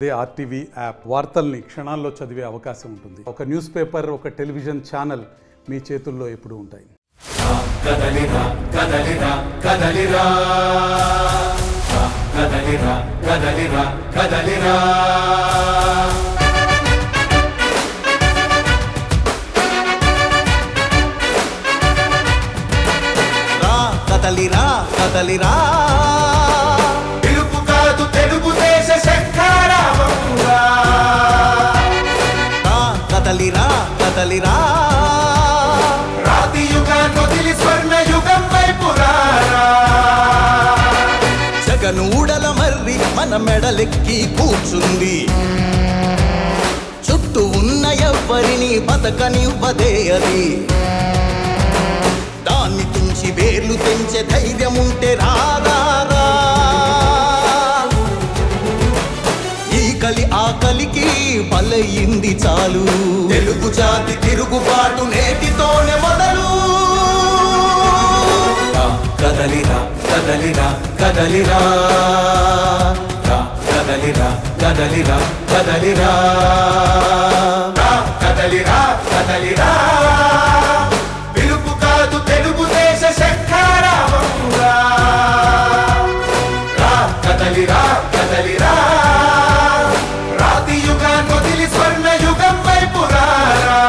అదే RTV app వార్తల్ని క్షణాల్లో చదివే అవకాశం ఉంటుంది. ఒక న్యూస్ పేపర్, ఒక టెలివిజన్ ఛానల్ మీ చేతుల్లో ఎప్పుడూ ఉంటాయి. కదలిరా కదలిరా కదలిరా కదలిరా కదలిరా కదలిరా కదలిరా కదలిరా తెలుగు కాదు తెలుగుదేశ శంఖారావంగా కదలిరా కదలిరా రాతి యుగాన్ని వదిలి స్వర్ణ యుగం వైపు రారా జగనూడల మర్రి మన మెడలెక్కి కూర్చుంది. చుట్టూ ఉన్న ఎవ్వరిని బతకనివ్వదే అది. దాన్ని తుంచి వేర్లు తెంచే ధైర్యం ఉంటే రారా. ఈ కలి ఆకలికి బలయింది చాలు. తెలుగు జాతి తిరుగుబాటు నేటితోనే మొదలు. కదలిరా కదలిరా కదలిరా కదలిరా కదలిరా కదలిరా కదలిరా కదలిరా పిలుపు కాదు తెలుగుదేశ శంఖారావంగా కదలిరా కదలిరా రాతి యుగాన్ని వదిలి స్వర్ణ యుగం వైపు రారా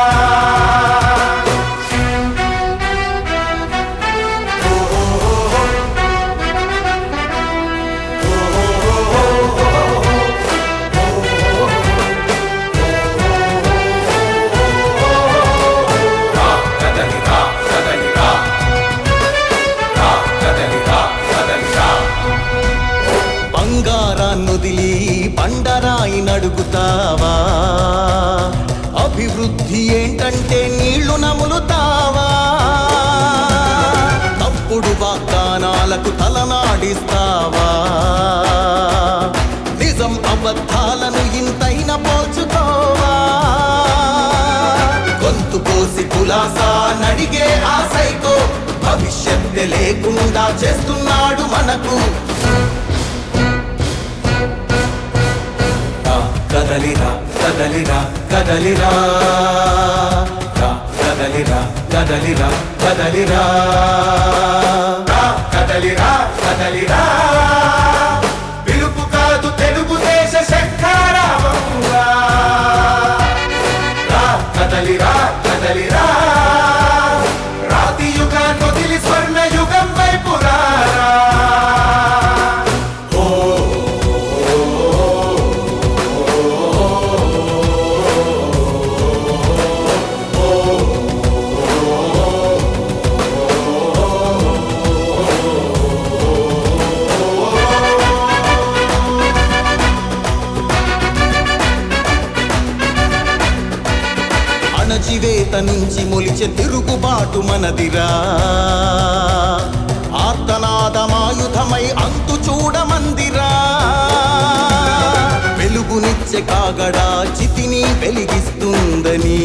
బంగారాన్నొదిలి బండరాయి నడుగుతావా? అభివృద్ధి ఏంటంటే నీళ్లు నములుతావా? తప్పుడు వాగ్దానాలకు తలనాడిస్తావా? నిజం అబద్ధాలను ఇంతైనా పోల్చుకోవా? గొంతు కోసి కులాసా నడిగే ఆ సైకో భవిష్యత్తు లేకుండా చేస్తున్నాడు మనకు. కదలిరా కదలిరా కదలిరా కదలిరా కదలిరా కదలిరా కదలిరా కదలిరా పిలుపు కాదు తెలుగుదేశ శంఖారావంగా కదలిరా కదలిరా రాతి యుగాన్ని వదిలి స్వర్ణ యుగం వైపు రారా అణచివేత నుంచి మొలిచే తిరుగుబాటు మనదిరా. ఆర్తనాదమాయుధమై అంతు చూడమందిరా. వెలుగునిచ్చే కాగడా చితిని వెలిగిస్తుందని,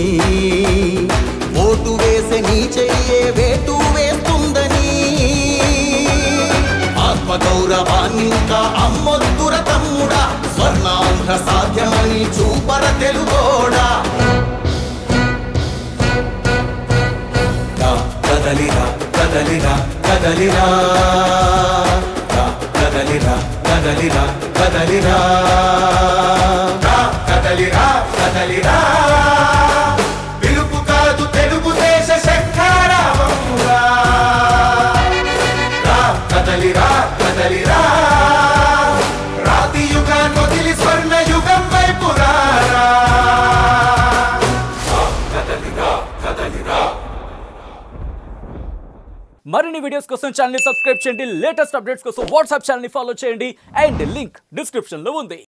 ఓటు వేసే నీ చెయ్యే వేటు వేస్తుందని, ఆత్మగౌరవాన్నింకా అమ్మొద్దుర తమ్ముడా. స్వర్ణాంధ్ర సాధ్యమని చూపర తెలుగోడా. కదలిరా కదలిరా కదలిరా కదలిరా కదలిరా కదలిరా కదలిరా కదలిరా పిలుపు కాదు తెలుగుదేశ శంఖారావంగా కదలిరా కదలిరా రాతి యుగాన్ని వదిలి స్వర్ణ యుగం వైపు రారా కదలిరా కదలిరా. మరిన్ని వీడియోస్ కోసం ఛానల్ ని సబ్స్క్రైబ్ చేయండి. లేటెస్ట్ అప్డేట్స్ కోసం వాట్సాప్ ఛానల్ ని ఫాలో చేయండి. అండ్ లింక్ డిస్క్రిప్షన్ లో ఉంది.